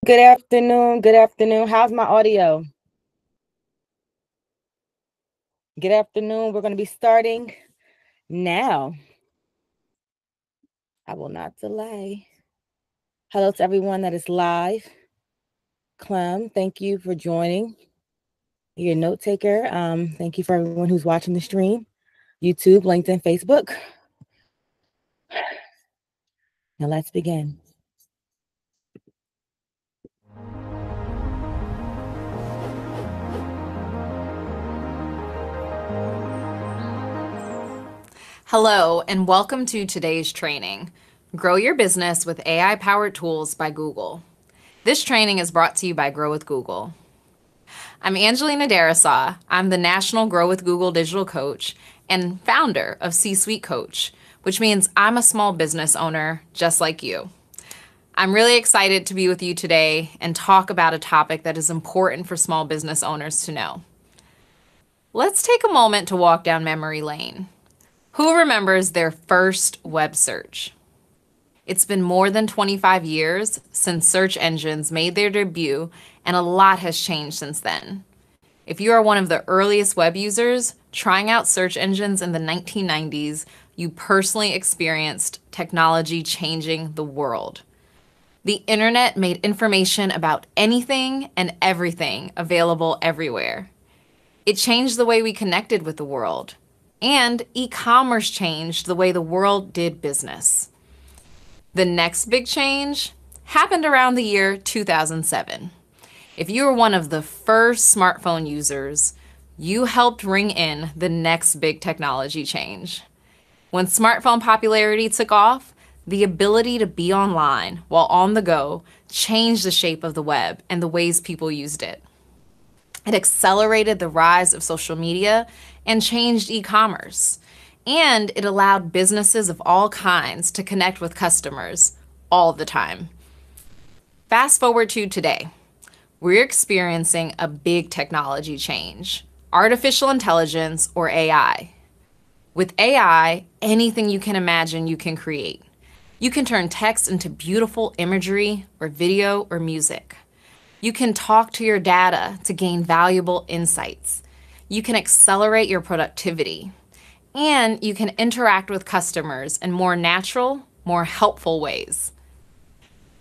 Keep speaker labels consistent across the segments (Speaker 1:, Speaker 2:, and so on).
Speaker 1: Good afternoon. Good afternoon. How's my audio? Good afternoon. We're going to be starting now. I will not delay. Hello to everyone that is live. Clem, thank you for joining. You're a note taker. Thank you for everyone who's watching the stream. YouTube, LinkedIn, Facebook. Now let's begin.
Speaker 2: Hello, and welcome to today's training, Grow Your Business with AI-Powered Tools by Google. This training is brought to you by Grow with Google. I'm Angelina Darasaw. I'm the National Grow with Google Digital Coach and founder of C-Suite Coach, which means I'm a small business owner just like you. I'm really excited to be with you today and talk about a topic that is important for small business owners to know. Let's take a moment to walk down memory lane. Who remembers their first web search? It's been more than 25 years since search engines made their debut, and a lot has changed since then. If you are one of the earliest web users trying out search engines in the 1990s, you personally experienced technology changing the world. The internet made information about anything and everything available everywhere. It changed the way we connected with the world. And e-commerce changed the way the world did business. The next big change happened around the year 2007. If you were one of the first smartphone users, you helped ring in the next big technology change. When smartphone popularity took off, the ability to be online while on the go changed the shape of the web and the ways people used it. It accelerated the rise of social media and changed e-commerce. And it allowed businesses of all kinds to connect with customers all the time. Fast forward to today. We're experiencing a big technology change, artificial intelligence, or AI. With AI, anything you can imagine you can create. You can turn text into beautiful imagery or video or music. You can talk to your data to gain valuable insights. You can accelerate your productivity. And you can interact with customers in more natural, more helpful ways.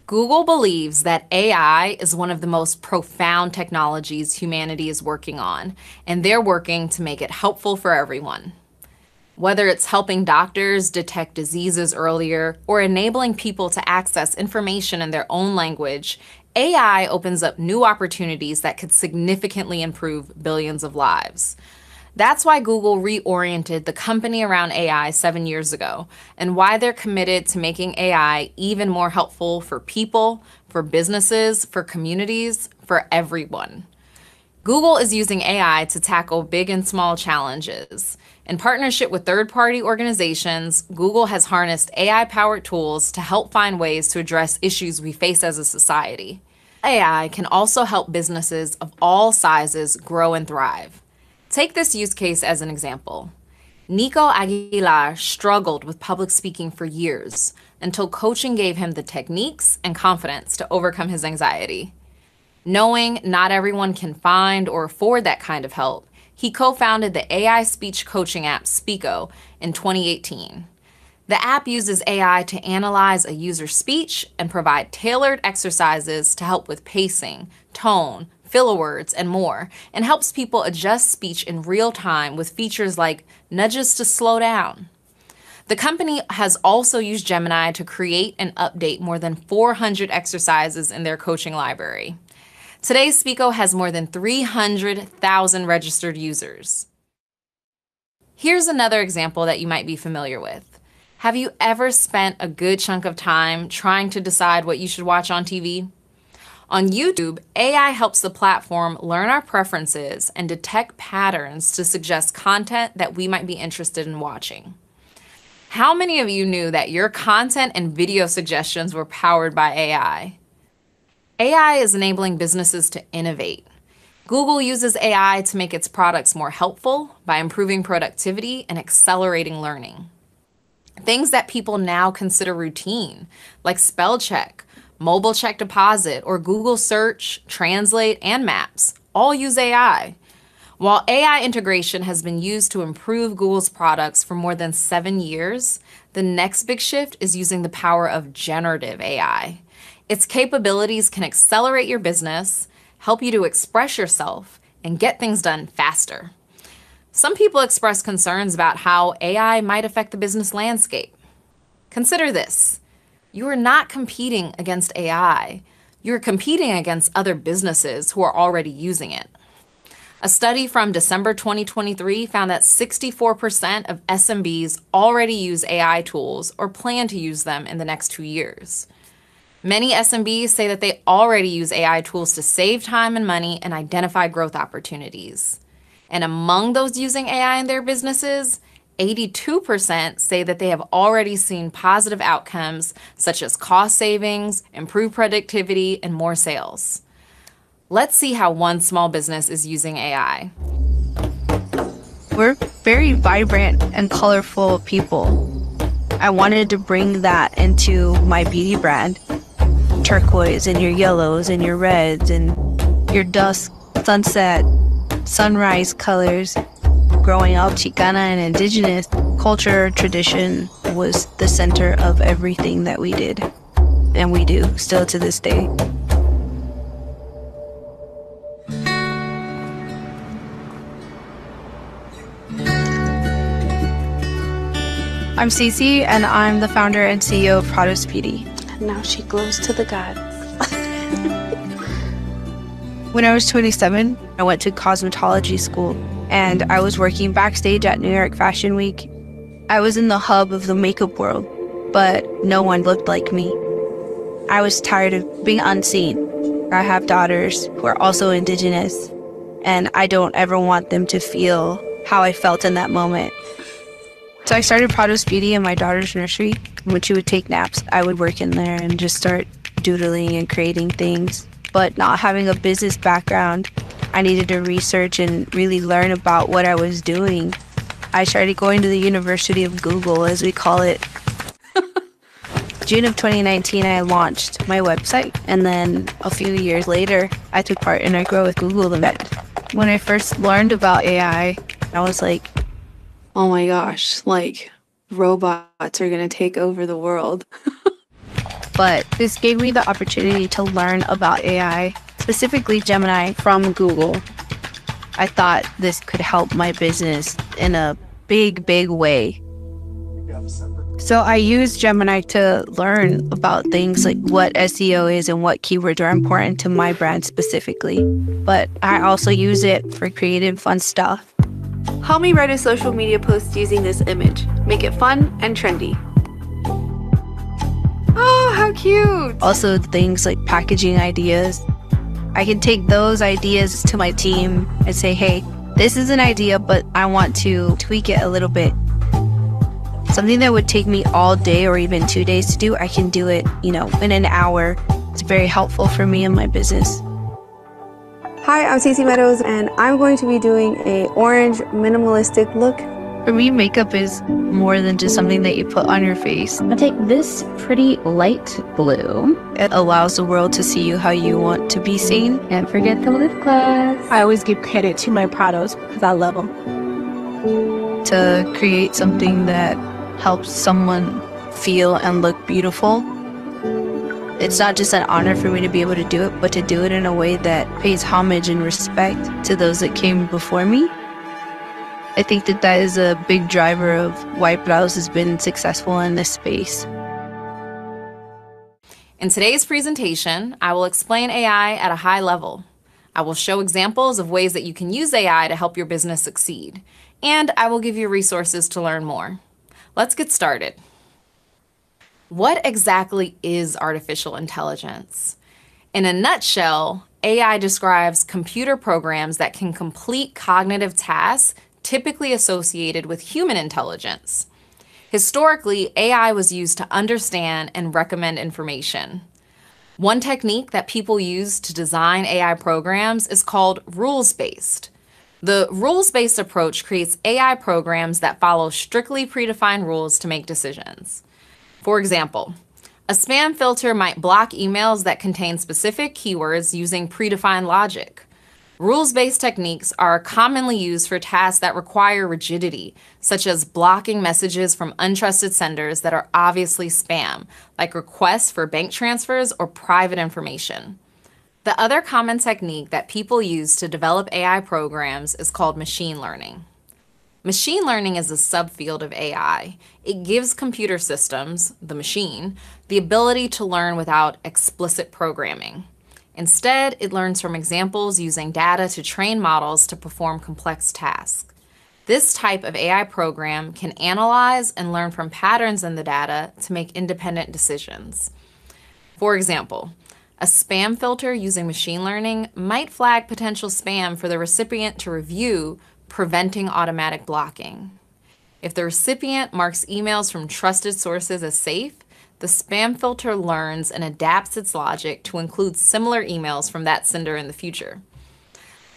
Speaker 2: Google believes that AI is one of the most profound technologies humanity is working on, and they're working to make it helpful for everyone. Whether it's helping doctors detect diseases earlier or enabling people to access information in their own language, AI opens up new opportunities that could significantly improve billions of lives. That's why Google reoriented the company around AI 7 years ago, and why they're committed to making AI even more helpful for people, for businesses, for communities, for everyone. Google is using AI to tackle big and small challenges. In partnership with third-party organizations, Google has harnessed AI-powered tools to help find ways to address issues we face as a society. AI can also help businesses of all sizes grow and thrive. Take this use case as an example. Nico Aguilar struggled with public speaking for years until coaching gave him the techniques and confidence to overcome his anxiety. Knowing not everyone can find or afford that kind of help, he co-founded the AI speech coaching app Speako in 2018. The app uses AI to analyze a user's speech and provide tailored exercises to help with pacing, tone, filler words, and more, and helps people adjust speech in real time with features like nudges to slow down. The company has also used Gemini to create and update more than 400 exercises in their coaching library. Today, Speako has more than 300,000 registered users. Here's another example that you might be familiar with. Have you ever spent a good chunk of time trying to decide what you should watch on TV? On YouTube, AI helps the platform learn our preferences and detect patterns to suggest content that we might be interested in watching. How many of you knew that your content and video suggestions were powered by AI? AI is enabling businesses to innovate. Google uses AI to make its products more helpful by improving productivity and accelerating learning. Things that people now consider routine, like spell check, Mobile Check Deposit, or Google Search, Translate, and Maps all use AI. While AI integration has been used to improve Google's products for more than 7 years, the next big shift is using the power of generative AI. Its capabilities can accelerate your business, help you to express yourself, and get things done faster. Some people express concerns about how AI might affect the business landscape. Consider this. You are not competing against AI. You're competing against other businesses who are already using it. A study from December 2023 found that 64% of SMBs already use AI tools or plan to use them in the next 2 years. Many SMBs say that they already use AI tools to save time and money and identify growth opportunities. And among those using AI in their businesses, 82% say that they have already seen positive outcomes such as cost savings, improved productivity, and more sales. Let's see how one small business is using AI.
Speaker 3: We're very vibrant and colorful people. I wanted to bring that into my beauty brand. Turquoise and your yellows and your reds and your dusk, sunset, sunrise colors. Growing up, Chicana and indigenous culture tradition was the center of everything that we did. And we do, still to this day. I'm Cece, and I'm the founder and CEO of Prados Beauty.
Speaker 4: And now she glows to the gods.
Speaker 3: When I was 27, I went to cosmetology school, and I was working backstage at New York Fashion Week. I was in the hub of the makeup world, but no one looked like me. I was tired of being unseen. I have daughters who are also indigenous, and I don't ever want them to feel how I felt in that moment. So I started Prados Beauty in my daughter's nursery. When she would take naps, I would work in there and just start doodling and creating things. But not having a business background, I needed to research and really learn about what I was doing. I started going to the University of Google, as we call it. June of 2019, I launched my website. And then a few years later, I took part in our Grow with Google event. When I first learned about AI, I was like,
Speaker 4: Oh my gosh, like robots are gonna take over the world.
Speaker 3: but this gave me the opportunity to learn about AI, specifically Gemini from Google. I thought this could help my business in a big, big way. So I use Gemini to learn about things like what SEO is and what keywords are important to my brand specifically. But I also use it for creative, fun stuff.
Speaker 4: Help me write a social media post using this image. Make it fun and trendy. Oh, how cute!
Speaker 3: Also things like packaging ideas. I can take those ideas to my team and say, hey, this is an idea, but I want to tweak it a little bit. Something that would take me all day or even 2 days to do, I can do it, in an hour. It's very helpful for me and my business.
Speaker 4: Hi, I'm Cece Meadows, and I'm going to be doing a orange minimalistic look.
Speaker 3: For me, makeup is more than just something that you put on your face.
Speaker 5: I'm gonna take this pretty light blue.
Speaker 3: It allows the world to see you how you want to be seen.
Speaker 5: Can't forget the lip gloss.
Speaker 6: I always give credit to my Prados because I love them.
Speaker 3: To create something that helps someone feel and look beautiful. It's not just an honor for me to be able to do it, but to do it in a way that pays homage and respect to those that came before me. I think that is a big driver of why Prados has been successful in this space.
Speaker 2: In today's presentation, I will explain AI at a high level. I will show examples of ways that you can use AI to help your business succeed, and I will give you resources to learn more. Let's get started. What exactly is artificial intelligence? In a nutshell, AI describes computer programs that can complete cognitive tasks typically associated with human intelligence. Historically, AI was used to understand and recommend information. One technique that people use to design AI programs is called rules-based. The rules-based approach creates AI programs that follow strictly predefined rules to make decisions. For example, A spam filter might block emails that contain specific keywords using predefined logic. Rules-based techniques are commonly used for tasks that require rigidity, such as blocking messages from untrusted senders that are obviously spam, like requests for bank transfers or private information. The other common technique that people use to develop AI programs is called machine learning. Machine learning is a subfield of AI. It gives computer systems, the machine, the ability to learn without explicit programming. Instead, it learns from examples using data to train models to perform complex tasks. This type of AI program can analyze and learn from patterns in the data to make independent decisions. For example, a spam filter using machine learning might flag potential spam for the recipient to review, preventing automatic blocking. If the recipient marks emails from trusted sources as safe, the spam filter learns and adapts its logic to include similar emails from that sender in the future.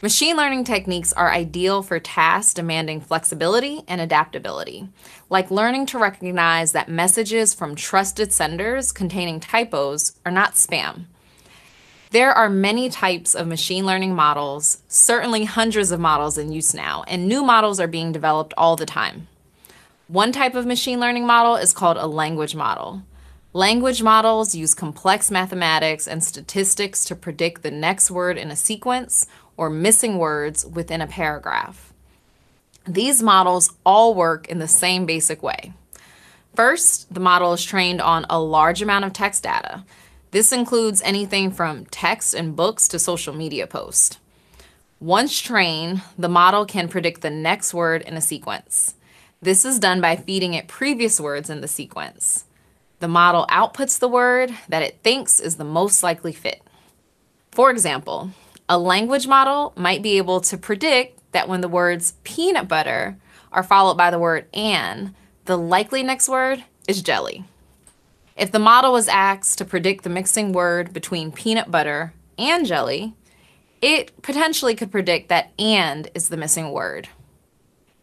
Speaker 2: Machine learning techniques are ideal for tasks demanding flexibility and adaptability, like learning to recognize that messages from trusted senders containing typos are not spam. There are many types of machine learning models, certainly hundreds of models in use now, and new models are being developed all the time. One type of machine learning model is called a language model. Language models use complex mathematics and statistics to predict the next word in a sequence or missing words within a paragraph. These models all work in the same basic way. First, the model is trained on a large amount of text data. This includes anything from text and books to social media posts. Once trained, the model can predict the next word in a sequence. This is done by feeding it previous words in the sequence. The model outputs the word that it thinks is the most likely fit. For example, a language model might be able to predict that when the words peanut butter are followed by the word and, the likely next word is jelly. If the model was asked to predict the mixing word between peanut butter and jelly, it potentially could predict that and is the missing word.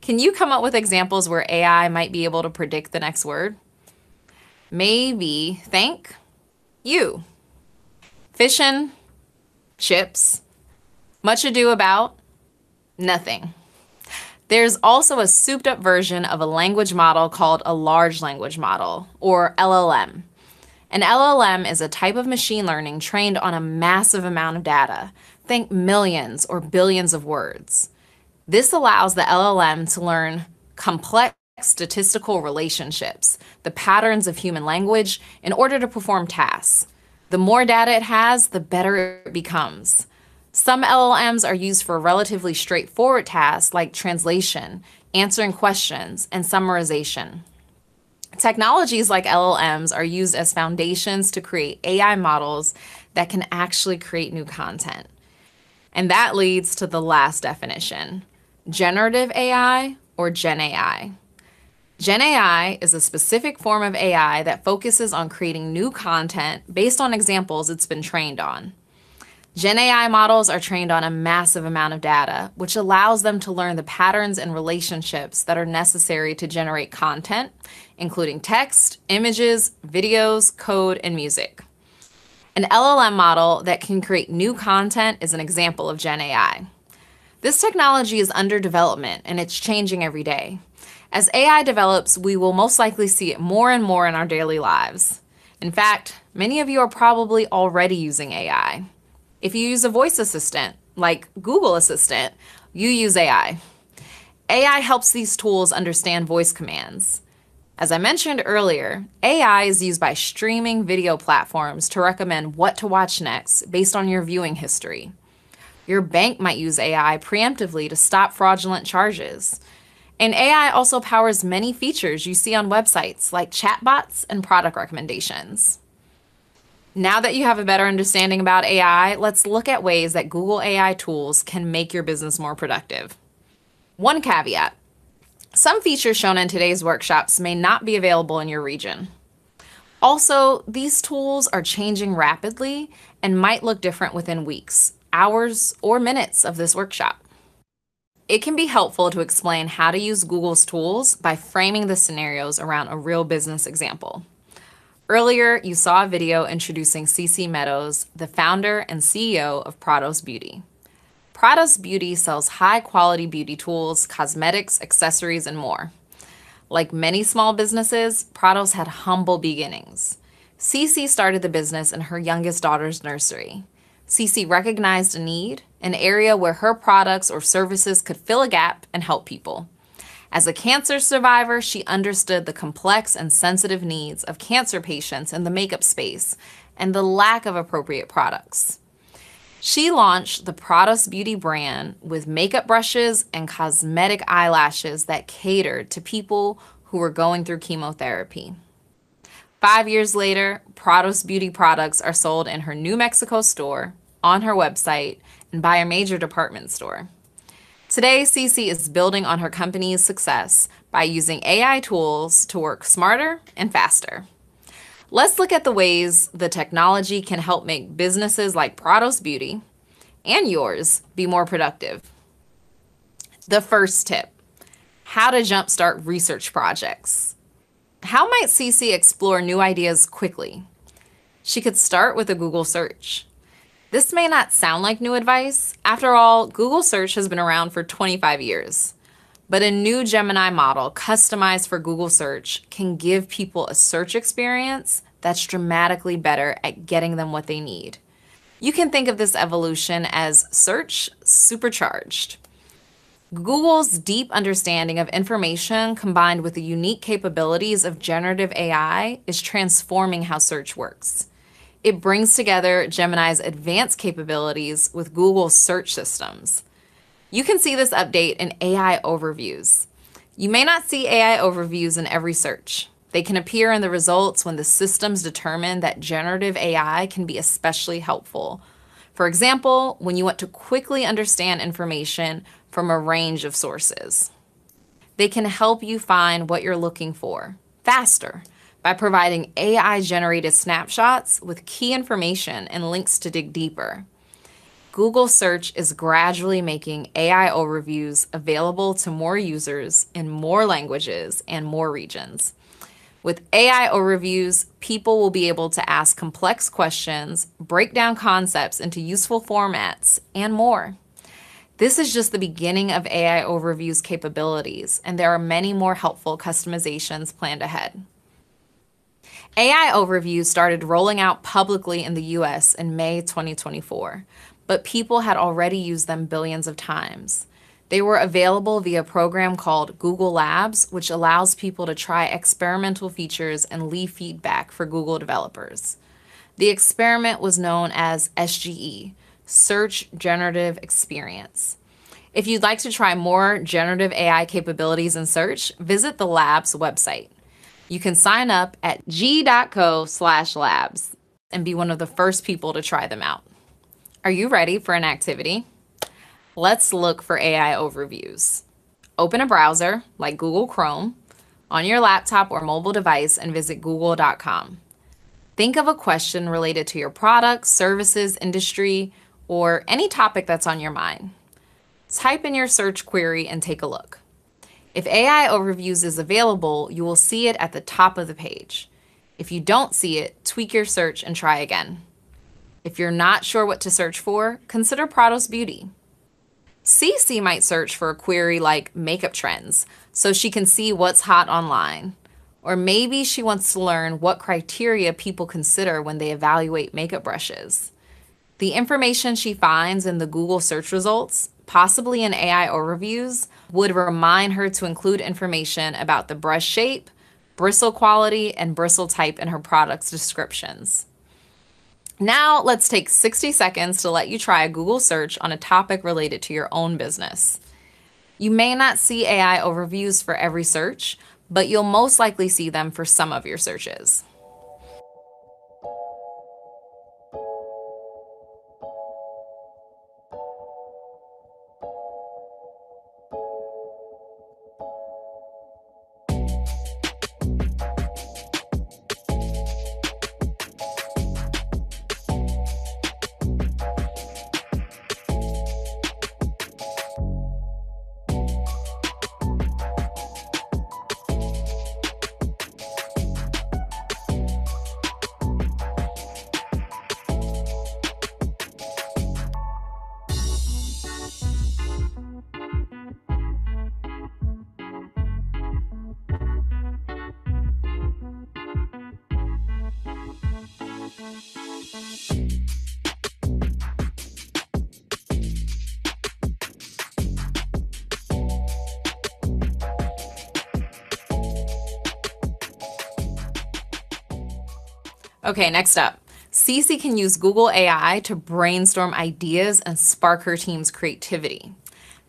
Speaker 2: Can you come up with examples where AI might be able to predict the next word? Maybe thank you. Fishin', chips. Much ado about nothing. There's also a souped up version of a language model called a large language model, or LLM. An LLM is a type of machine learning trained on a massive amount of data. Think millions or billions of words. This allows the LLM to learn complex statistical relationships, the patterns of human language, in order to perform tasks. The more data it has, the better it becomes. Some LLMs are used for relatively straightforward tasks like translation, answering questions, and summarization. Technologies like LLMs are used as foundations to create AI models that can actually create new content. And that leads to the last definition, generative AI or Gen AI. Gen AI is a specific form of AI that focuses on creating new content based on examples it's been trained on. Gen AI models are trained on a massive amount of data, which allows them to learn the patterns and relationships that are necessary to generate content, including text, images, videos, code, and music. An LLM model that can create new content is an example of Gen AI. This technology is under development and it's changing every day. As AI develops, we will most likely see it more and more in our daily lives. In fact, many of you are probably already using AI. If you use a voice assistant, like Google Assistant, you use AI. AI helps these tools understand voice commands. As I mentioned earlier, AI is used by streaming video platforms to recommend what to watch next based on your viewing history. Your bank might use AI preemptively to stop fraudulent charges. And AI also powers many features you see on websites like chatbots and product recommendations. Now that you have a better understanding about AI, let's look at ways that Google AI tools can make your business more productive. One caveat: some features shown in today's workshops may not be available in your region. Also, these tools are changing rapidly and might look different within weeks, hours, or minutes of this workshop. It can be helpful to explain how to use Google's tools by framing the scenarios around a real business example. Earlier, you saw a video introducing CeCe Meadows, the founder and CEO of Prados Beauty. Prados Beauty sells high-quality beauty tools, cosmetics, accessories, and more. Like many small businesses, Prados had humble beginnings. CeCe started the business in her youngest daughter's nursery. CeCe recognized a need, an area where her products or services could fill a gap and help people. As a cancer survivor, she understood the complex and sensitive needs of cancer patients in the makeup space and the lack of appropriate products. She launched the Prados Beauty brand with makeup brushes and cosmetic eyelashes that catered to people who were going through chemotherapy. 5 years later, Prados Beauty products are sold in her New Mexico store, on her website, and by a major department store. Today, CeCe is building on her company's success by using AI tools to work smarter and faster. Let's look at the ways the technology can help make businesses like Prados Beauty and yours be more productive. The first tip, how to jumpstart research projects. How might CeCe explore new ideas quickly? She could start with a Google search. This may not sound like new advice. After all, Google search has been around for 25 years. But a new Gemini model customized for Google search can give people a search experience that's dramatically better at getting them what they need. You can think of this evolution as search supercharged. Google's deep understanding of information combined with the unique capabilities of generative AI is transforming how search works. It brings together Gemini's advanced capabilities with Google's search systems. You can see this update in AI overviews. You may not see AI overviews in every search. They can appear in the results when the systems determine that generative AI can be especially helpful. For example, when you want to quickly understand information from a range of sources. They can help you find what you're looking for faster by providing AI-generated snapshots with key information and links to dig deeper. Google Search is gradually making AI overviews available to more users in more languages and more regions. With AI overviews, people will be able to ask complex questions, break down concepts into useful formats, and more. This is just the beginning of AI overviews capabilities, and there are many more helpful customizations planned ahead. AI overviews started rolling out publicly in the US in May 2024, but people had already used them billions of times. They were available via a program called Google Labs, which allows people to try experimental features and leave feedback for Google developers. The experiment was known as SGE, Search Generative Experience. If you'd like to try more generative AI capabilities in search, visit the Labs website. You can sign up at g.co/labs and be one of the first people to try them out. Are you ready for an activity? Let's look for AI overviews. Open a browser like Google Chrome on your laptop or mobile device and visit google.com. Think of a question related to your products, services, industry, or any topic that's on your mind. Type in your search query and take a look. If AI Overviews is available, you will see it at the top of the page. If you don't see it, tweak your search and try again. If you're not sure what to search for, consider Prados Beauty. CeCe might search for a query like makeup trends, so she can see what's hot online. Or maybe she wants to learn what criteria people consider when they evaluate makeup brushes. The information she finds in the Google search results, possibly in AI overviews, would remind her to include information about the brush shape, bristle quality, and bristle type in her product's descriptions. Now let's take 60 seconds to let you try a Google search on a topic related to your own business. You may not see AI overviews for every search, but you'll most likely see them for some of your searches. Okay, next up. Cece can use Google AI to brainstorm ideas and spark her team's creativity.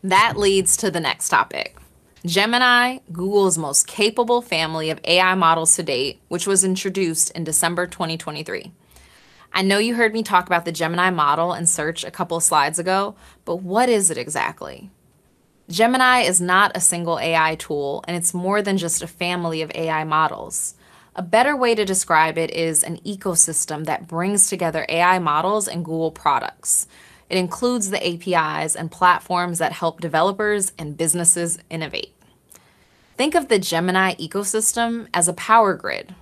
Speaker 2: That leads to the next topic. Gemini, Google's most capable family of AI models to date, which was introduced in December 2023. I know you heard me talk about the Gemini model in Search a couple of slides ago, but what is it exactly? Gemini is not a single AI tool, and it's more than just a family of AI models. A better way to describe it is an ecosystem that brings together AI models and Google products. It includes the APIs and platforms that help developers and businesses innovate. Think of the Gemini ecosystem as a power grid.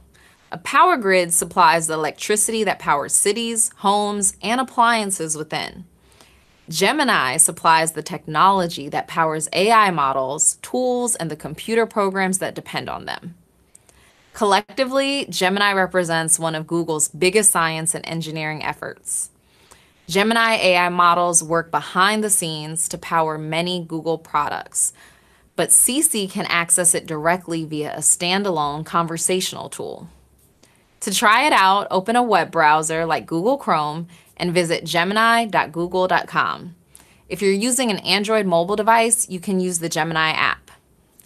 Speaker 2: A power grid supplies the electricity that powers cities, homes, and appliances within. Gemini supplies the technology that powers AI models, tools, and the computer programs that depend on them. Collectively, Gemini represents one of Google's biggest science and engineering efforts. Gemini AI models work behind the scenes to power many Google products, but Cece can access it directly via a standalone conversational tool. To try it out, open a web browser like Google Chrome and visit gemini.google.com. If you're using an Android mobile device, you can use the Gemini app.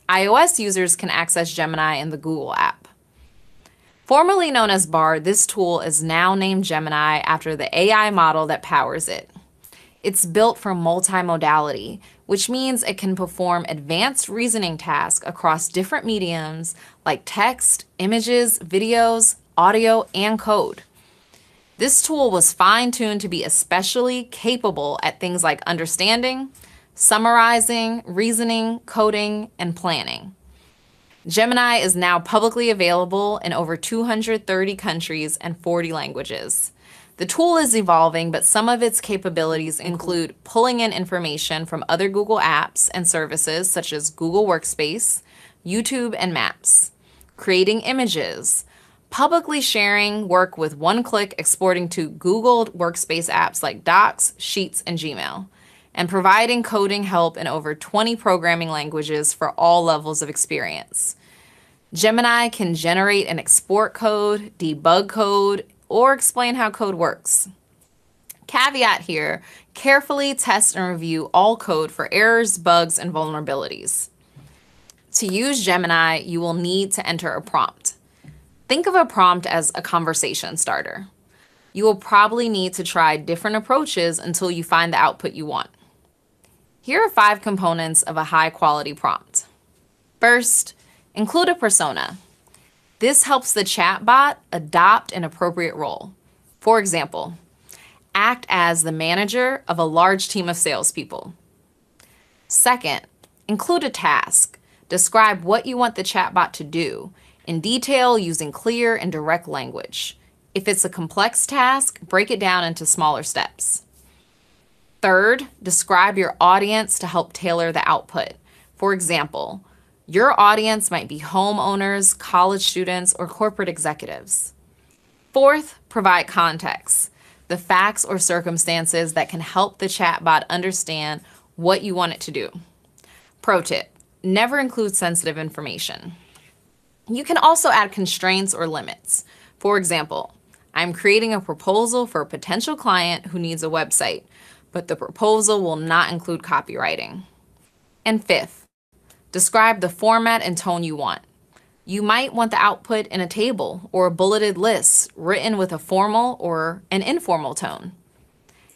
Speaker 2: iOS users can access Gemini in the Google app. Formerly known as Bard, this tool is now named Gemini after the AI model that powers it. It's built for multimodality, which means it can perform advanced reasoning tasks across different mediums like text, images, videos, audio, and code. This tool was fine-tuned to be especially capable at things like understanding, summarizing, reasoning, coding, and planning. Gemini is now publicly available in over 230 countries and 40 languages. The tool is evolving, but some of its capabilities include pulling in information from other Google apps and services such as Google Workspace, YouTube, and Maps, creating images, publicly sharing work with one click exporting to Google Workspace apps like Docs, Sheets, and Gmail, and providing coding help in over 20 programming languages for all levels of experience. Gemini can generate and export code, debug code, or explain how code works. Caveat here, carefully test and review all code for errors, bugs, and vulnerabilities. To use Gemini, you will need to enter a prompt. Think of a prompt as a conversation starter. You will probably need to try different approaches until you find the output you want. Here are 5 components of a high-quality prompt. First, include a persona. This helps the chatbot adopt an appropriate role. For example, act as the manager of a large team of salespeople. Second, include a task. Describe what you want the chatbot to do in detail using clear and direct language. If it's a complex task, break it down into smaller steps. Third, describe your audience to help tailor the output. For example, your audience might be homeowners, college students, or corporate executives. Fourth, provide context, the facts or circumstances that can help the chatbot understand what you want it to do. Pro tip, never include sensitive information. You can also add constraints or limits. For example, I'm creating a proposal for a potential client who needs a website, but the proposal will not include copywriting. And fifth, describe the format and tone you want. You might want the output in a table or a bulleted list written with a formal or an informal tone.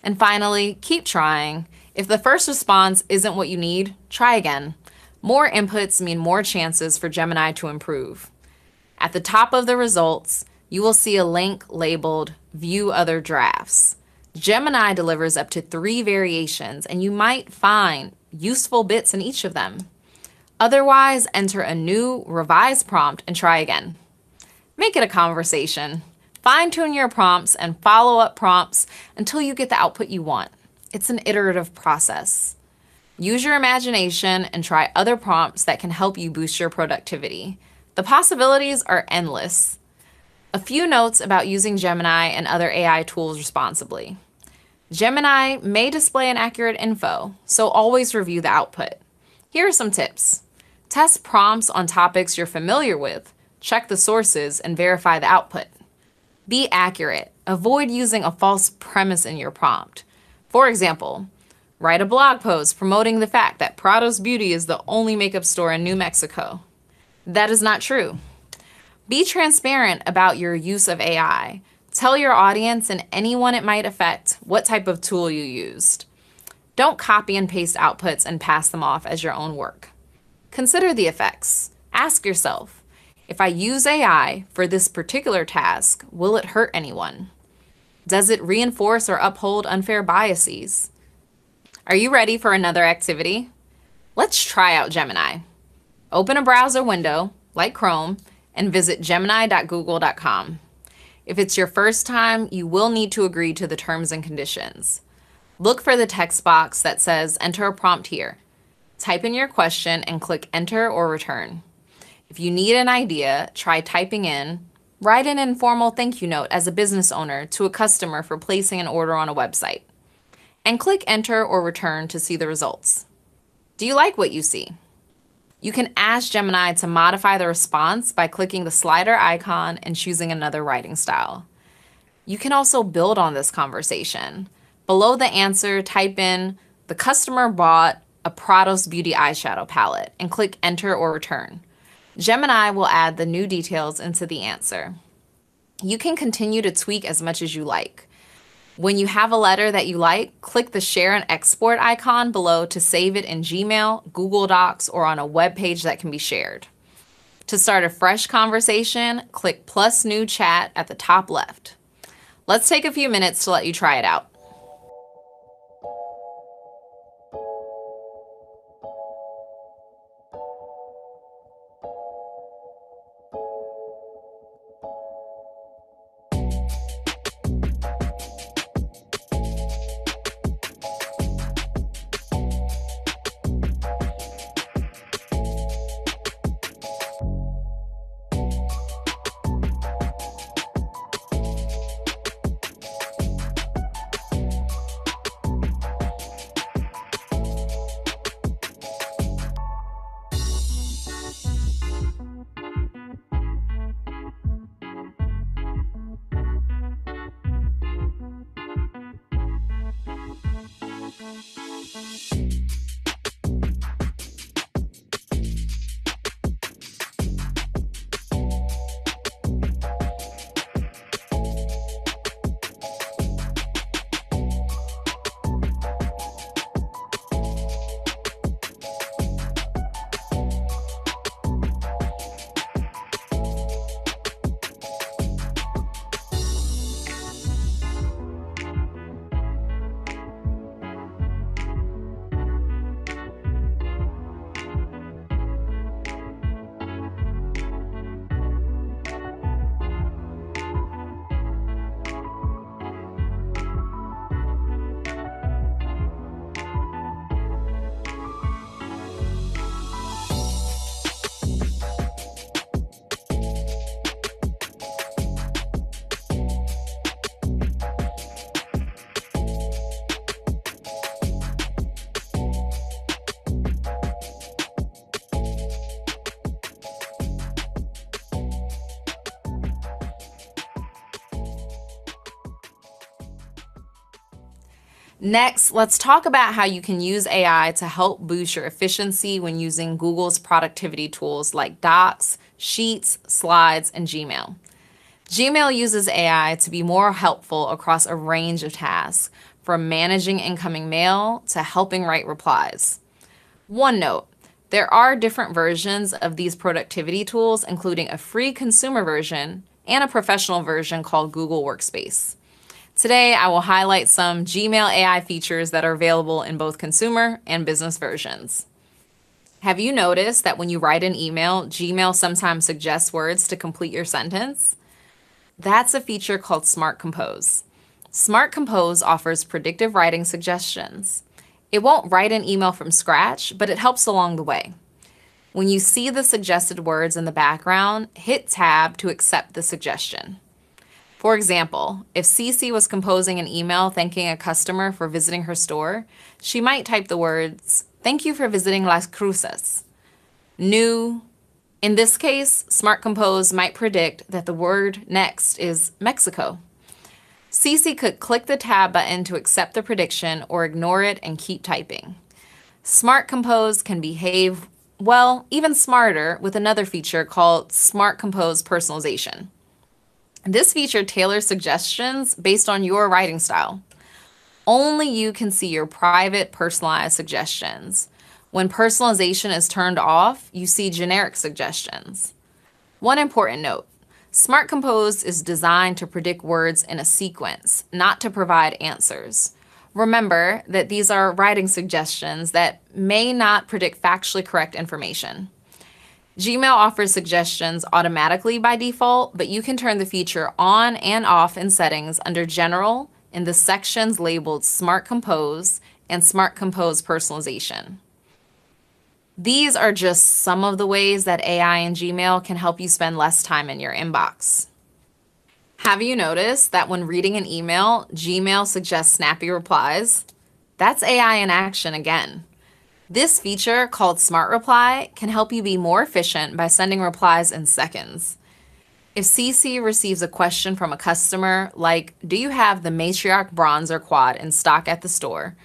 Speaker 2: And finally, keep trying. If the first response isn't what you need, try again. More inputs mean more chances for Gemini to improve. At the top of the results, you will see a link labeled View Other Drafts. Gemini delivers up to 3 variations, and you might find useful bits in each of them. Otherwise, enter a new, revised prompt and try again. Make it a conversation. Fine-tune your prompts and follow-up prompts until you get the output you want. It's an iterative process. Use your imagination and try other prompts that can help you boost your productivity. The possibilities are endless. A few notes about using Gemini and other AI tools responsibly. Gemini may display inaccurate info, so always review the output. Here are some tips. Test prompts on topics you're familiar with, check the sources, and verify the output. Be accurate. Avoid using a false premise in your prompt. For example, write a blog post promoting the fact that Prados Beauty is the only makeup store in New Mexico. That is not true. Be transparent about your use of AI. Tell your audience and anyone it might affect what type of tool you used. Don't copy and paste outputs and pass them off as your own work. Consider the effects. Ask yourself, if I use AI for this particular task, will it hurt anyone? Does it reinforce or uphold unfair biases? Are you ready for another activity? Let's try out Gemini. Open a browser window, like Chrome, and visit gemini.google.com. If it's your first time, you will need to agree to the terms and conditions. Look for the text box that says enter a prompt here. Type in your question and click enter or return. If you need an idea, try typing in, write an informal thank you note as a business owner to a customer for placing an order on a website, and click enter or return to see the results. Do you like what you see? You can ask Gemini to modify the response by clicking the slider icon and choosing another writing style. You can also build on this conversation. Below the answer, type in, the customer bought a Prados Beauty eyeshadow palette, and click enter or return. Gemini will add the new details into the answer. You can continue to tweak as much as you like. When you have a letter that you like, click the share and export icon below to save it in Gmail, Google Docs, or on a web page that can be shared. To start a fresh conversation, click plus new chat at the top left. Let's take a few minutes to let you try it out. Next, let's talk about how you can use AI to help boost your efficiency when using Google's productivity tools like Docs, Sheets, Slides, and Gmail. Gmail uses AI to be more helpful across a range of tasks, from managing incoming mail to helping write replies. One note, there are different versions of these productivity tools, including a free consumer version and a professional version called Google Workspace. Today, I will highlight some Gmail AI features that are available in both consumer and business versions. Have you noticed that when you write an email, Gmail sometimes suggests words to complete your sentence? That's a feature called Smart Compose. Smart Compose offers predictive writing suggestions. It won't write an email from scratch, but it helps along the way. When you see the suggested words in the background, hit Tab to accept the suggestion. For example, if Cece was composing an email thanking a customer for visiting her store, she might type the words, "Thank you for visiting Las Cruces." New, In this case, Smart Compose might predict that the word next is Mexico. CC could click the tab button to accept the prediction or ignore it and keep typing. Smart Compose can behave, well, even smarter with another feature called Smart Compose Personalization. This feature tailors suggestions based on your writing style. Only you can see your private, personalized suggestions. When personalization is turned off, you see generic suggestions. One important note, Smart Compose is designed to predict words in a sequence, not to provide answers. Remember that these are writing suggestions that may not predict factually correct information. Gmail offers suggestions automatically by default, but you can turn the feature on and off in settings under General in the sections labeled Smart Compose and Smart Compose Personalization. These are just some of the ways that AI and Gmail can help you spend less time in your inbox. Have you noticed that when reading an email, Gmail suggests snappy replies? That's AI in action again. This feature, called Smart Reply, can help you be more efficient by sending replies in seconds. If CC receives a question from a customer, like, do you have the Matriarch Bronze or Quad in stock at the store?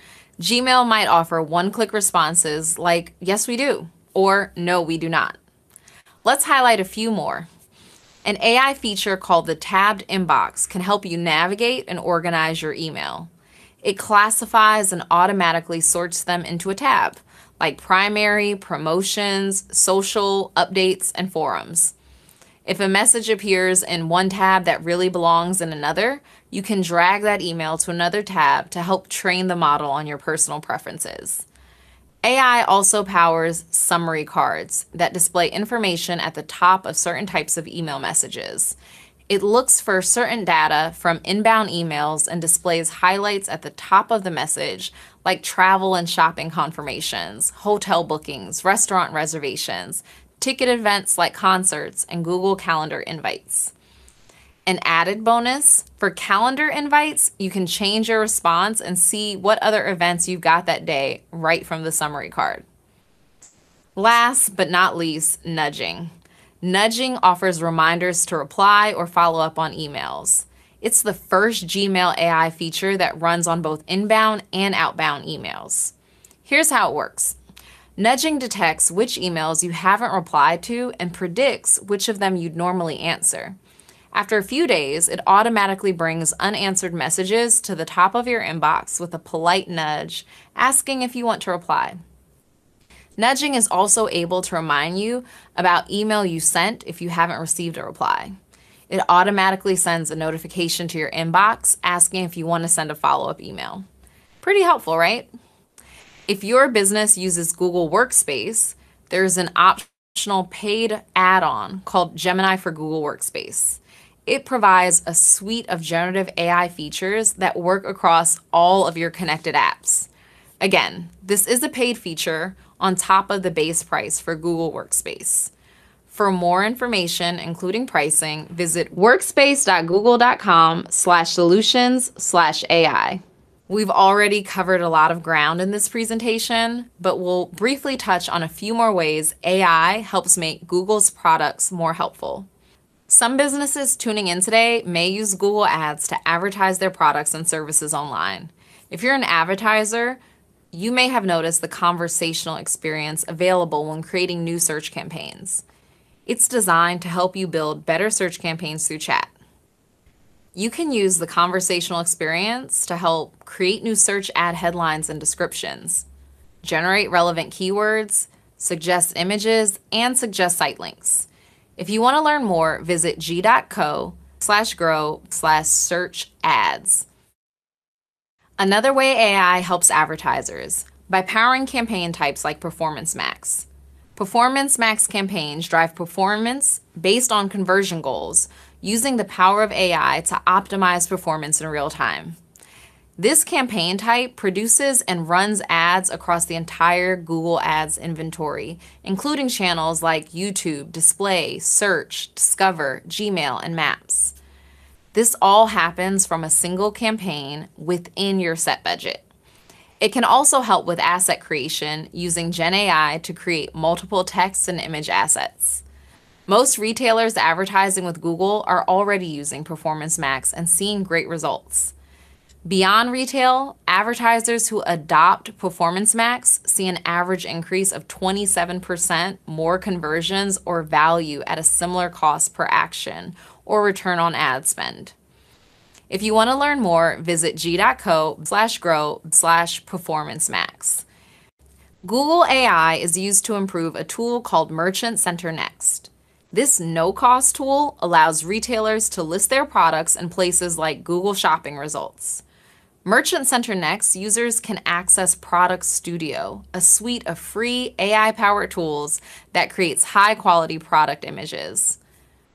Speaker 2: Gmail might offer one-click responses like, yes, we do, or no, we do not. Let's highlight a few more. An AI feature called the Tabbed Inbox can help you navigate and organize your email. It classifies and automatically sorts them into a tab, like primary, promotions, social, updates, and forums. If a message appears in one tab that really belongs in another, you can drag that email to another tab to help train the model on your personal preferences. AI also powers summary cards that display information at the top of certain types of email messages. It looks for certain data from inbound emails and displays highlights at the top of the message, like travel and shopping confirmations, hotel bookings, restaurant reservations, ticket events like concerts, and Google Calendar invites. An added bonus, for calendar invites, you can change your response and see what other events you've got that day right from the summary card. Last but not least, nudging. Nudging offers reminders to reply or follow up on emails. It's the first Gmail AI feature that runs on both inbound and outbound emails. Here's how it works. Nudging detects which emails you haven't replied to and predicts which of them you'd normally answer. After a few days, it automatically brings unanswered messages to the top of your inbox with a polite nudge, asking if you want to reply. Nudging is also able to remind you about email you sent if you haven't received a reply. It automatically sends a notification to your inbox asking if you want to send a follow-up email. Pretty helpful, right? If your business uses Google Workspace, there's an optional paid add-on called Gemini for Google Workspace. It provides a suite of generative AI features that work across all of your connected apps. Again, this is a paid feature on top of the base price for Google Workspace. For more information, including pricing, visit workspace.google.com/solutions/AI. We've already covered a lot of ground in this presentation, but we'll briefly touch on a few more ways AI helps make Google's products more helpful. Some businesses tuning in today may use Google Ads to advertise their products and services online. If you're an advertiser, you may have noticed the conversational experience available when creating new search campaigns. It's designed to help you build better search campaigns through chat. You can use the conversational experience to help create new search ad headlines and descriptions, generate relevant keywords, suggest images, and suggest site links. If you want to learn more, visit g.co/grow/search ads. Another way AI helps advertisers, by powering campaign types like Performance Max. Performance Max campaigns drive performance based on conversion goals, using the power of AI to optimize performance in real time. This campaign type produces and runs ads across the entire Google Ads inventory, including channels like YouTube, Display, Search, Discover, Gmail, and Maps. This all happens from a single campaign within your set budget. It can also help with asset creation using GenAI to create multiple text and image assets. Most retailers advertising with Google are already using Performance Max and seeing great results. Beyond retail, advertisers who adopt Performance Max see an average increase of 27% more conversions or value at a similar cost per action or return on ad spend. If you want to learn more, visit g.co/grow/performance-max. Google AI is used to improve a tool called Merchant Center Next. This no-cost tool allows retailers to list their products in places like Google Shopping results. Merchant Center Next users can access Product Studio, a suite of free AI-powered tools that creates high-quality product images.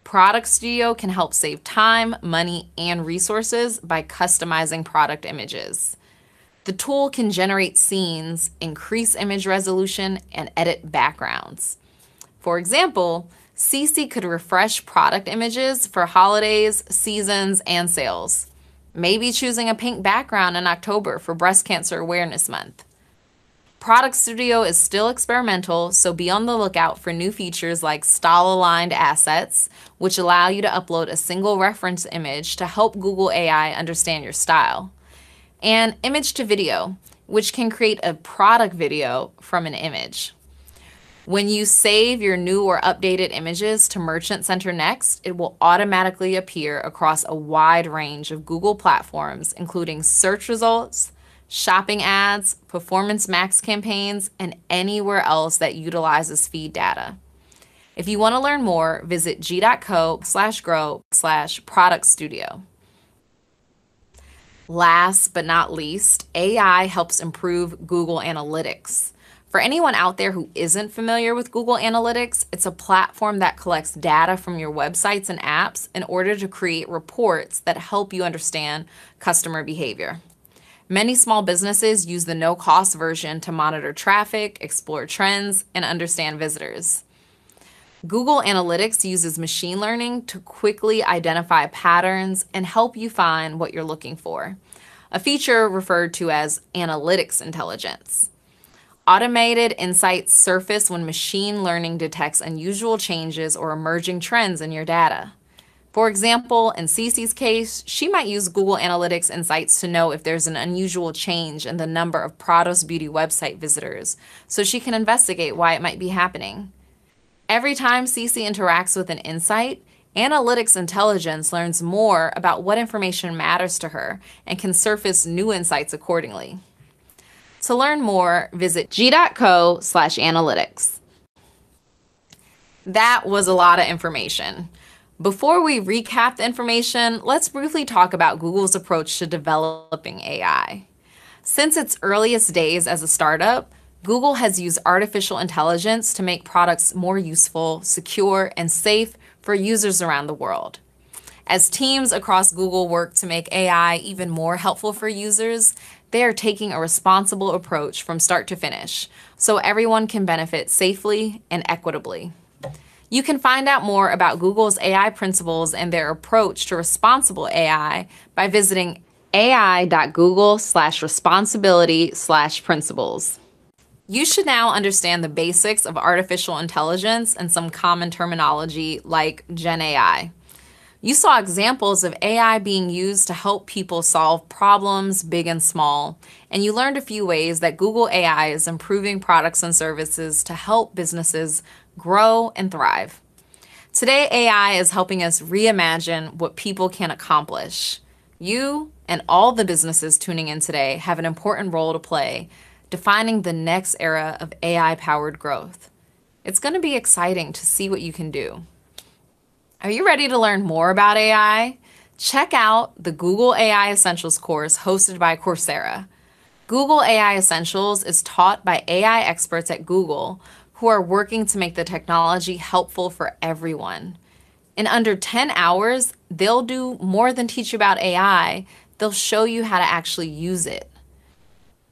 Speaker 2: Product Studio can help save time, money, and resources by customizing product images. The tool can generate scenes, increase image resolution, and edit backgrounds. For example, CC could refresh product images for holidays, seasons, and sales. Maybe choosing a pink background in October for Breast Cancer Awareness Month. Product Studio is still experimental, so be on the lookout for new features like style-aligned assets, which allow you to upload a single reference image to help Google AI understand your style, and image to video, which can create a product video from an image. When you save your new or updated images to Merchant Center Next, it will automatically appear across a wide range of Google platforms, including search results, shopping ads, Performance Max campaigns, and anywhere else that utilizes feed data. If you want to learn more, visit g.co/grow/product studio. Last but not least, AI helps improve Google Analytics. For anyone out there who isn't familiar with Google Analytics, it's a platform that collects data from your websites and apps in order to create reports that help you understand customer behavior. Many small businesses use the no-cost version to monitor traffic, explore trends, and understand visitors. Google Analytics uses machine learning to quickly identify patterns and help you find what you're looking for, a feature referred to as analytics intelligence. Automated insights surface when machine learning detects unusual changes or emerging trends in your data. For example, in Cece's case, she might use Google Analytics insights to know if there's an unusual change in the number of Prados Beauty website visitors, so she can investigate why it might be happening. Every time Cece interacts with an insight, Analytics Intelligence learns more about what information matters to her and can surface new insights accordingly. To learn more, visit g.co/analytics. That was a lot of information. Before we recap the information, let's briefly talk about Google's approach to developing AI. Since its earliest days as a startup, Google has used artificial intelligence to make products more useful, secure, and safe for users around the world. As teams across Google work to make AI even more helpful for users, they are taking a responsible approach from start to finish, so everyone can benefit safely and equitably. You can find out more about Google's AI principles and their approach to responsible AI by visiting ai.google/responsibility/principles. You should now understand the basics of artificial intelligence and some common terminology like Gen AI. You saw examples of AI being used to help people solve problems, big and small, and you learned a few ways that Google AI is improving products and services to help businesses grow and thrive. Today, AI is helping us reimagine what people can accomplish. You and all the businesses tuning in today have an important role to play, defining the next era of AI-powered growth. It's going to be exciting to see what you can do. Are you ready to learn more about AI? Check out the Google AI Essentials course hosted by Coursera. Google AI Essentials is taught by AI experts at Google who are working to make the technology helpful for everyone. In under 10 hours, they'll do more than teach you about AI. They'll show you how to actually use it.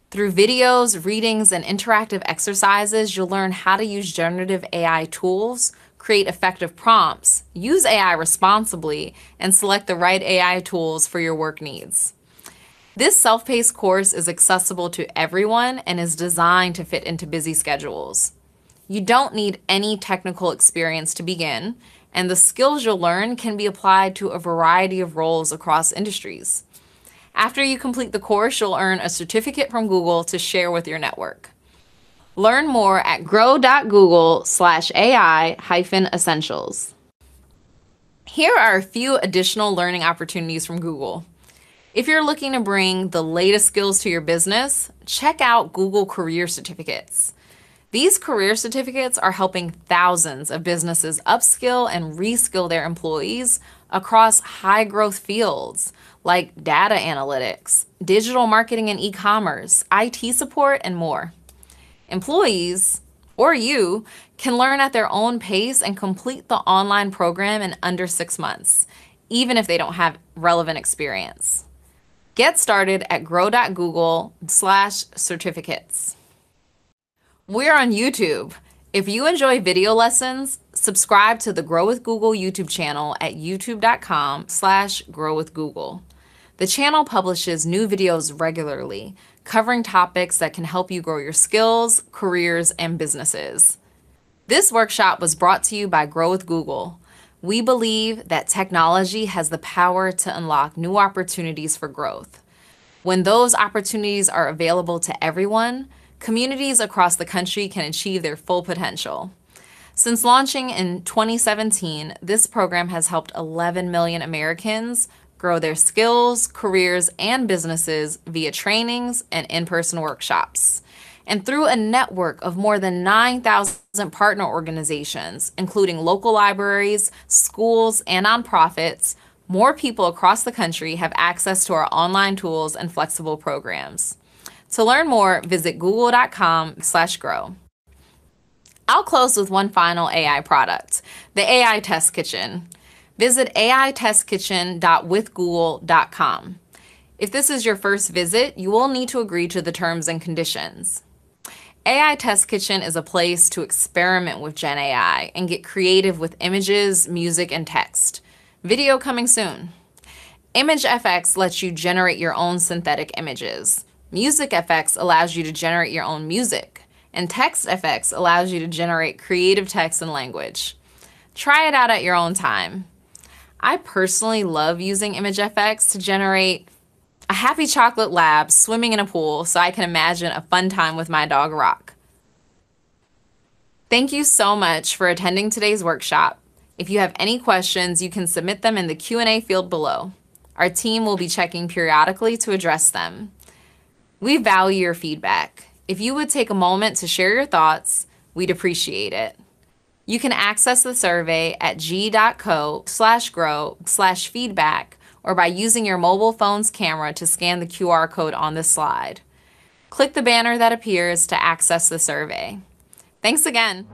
Speaker 2: Through videos, readings, and interactive exercises, you'll learn how to use generative AI tools, create effective prompts, use AI responsibly, and select the right AI tools for your work needs. This self-paced course is accessible to everyone and is designed to fit into busy schedules. You don't need any technical experience to begin, and the skills you'll learn can be applied to a variety of roles across industries. After you complete the course, you'll earn a certificate from Google to share with your network. Learn more at grow.google/AI-essentials. Here are a few additional learning opportunities from Google. If you're looking to bring the latest skills to your business, check out Google Career Certificates. These career certificates are helping thousands of businesses upskill and reskill their employees across high-growth fields like data analytics, digital marketing and e-commerce, IT support, and more. Employees, or you, can learn at their own pace and complete the online program in under 6 months, even if they don't have relevant experience. Get started at grow.google/certificates. We're on YouTube. If you enjoy video lessons, subscribe to the Grow with Google YouTube channel at youtube.com/growwithgoogle. The channel publishes new videos regularly, covering topics that can help you grow your skills, careers, and businesses. This workshop was brought to you by Grow with Google. We believe that technology has the power to unlock new opportunities for growth. When those opportunities are available to everyone, communities across the country can achieve their full potential. Since launching in 2017, this program has helped 11 million Americans grow their skills, careers, and businesses via trainings and in-person workshops. And through a network of more than 9,000 partner organizations, including local libraries, schools, and nonprofits, more people across the country have access to our online tools and flexible programs. To learn more, visit google.com/grow. I'll close with one final AI product, the AI Test Kitchen. Visit aitestkitchen.withgoogle.com. If this is your first visit, you will need to agree to the terms and conditions. AI Test Kitchen is a place to experiment with Gen AI and get creative with images, music, and text. Video coming soon. ImageFX lets you generate your own synthetic images. MusicFX allows you to generate your own music. And TextFX allows you to generate creative text and language. Try it out at your own time. I personally love using ImageFX to generate a happy chocolate lab swimming in a pool so I can imagine a fun time with my dog Rock. Thank you so much for attending today's workshop. If you have any questions, you can submit them in the Q&A field below. Our team will be checking periodically to address them. We value your feedback. If you would take a moment to share your thoughts, we'd appreciate it. You can access the survey at g.co/grow/feedback or by using your mobile phone's camera to scan the QR code on this slide. Click the banner that appears to access the survey. Thanks again.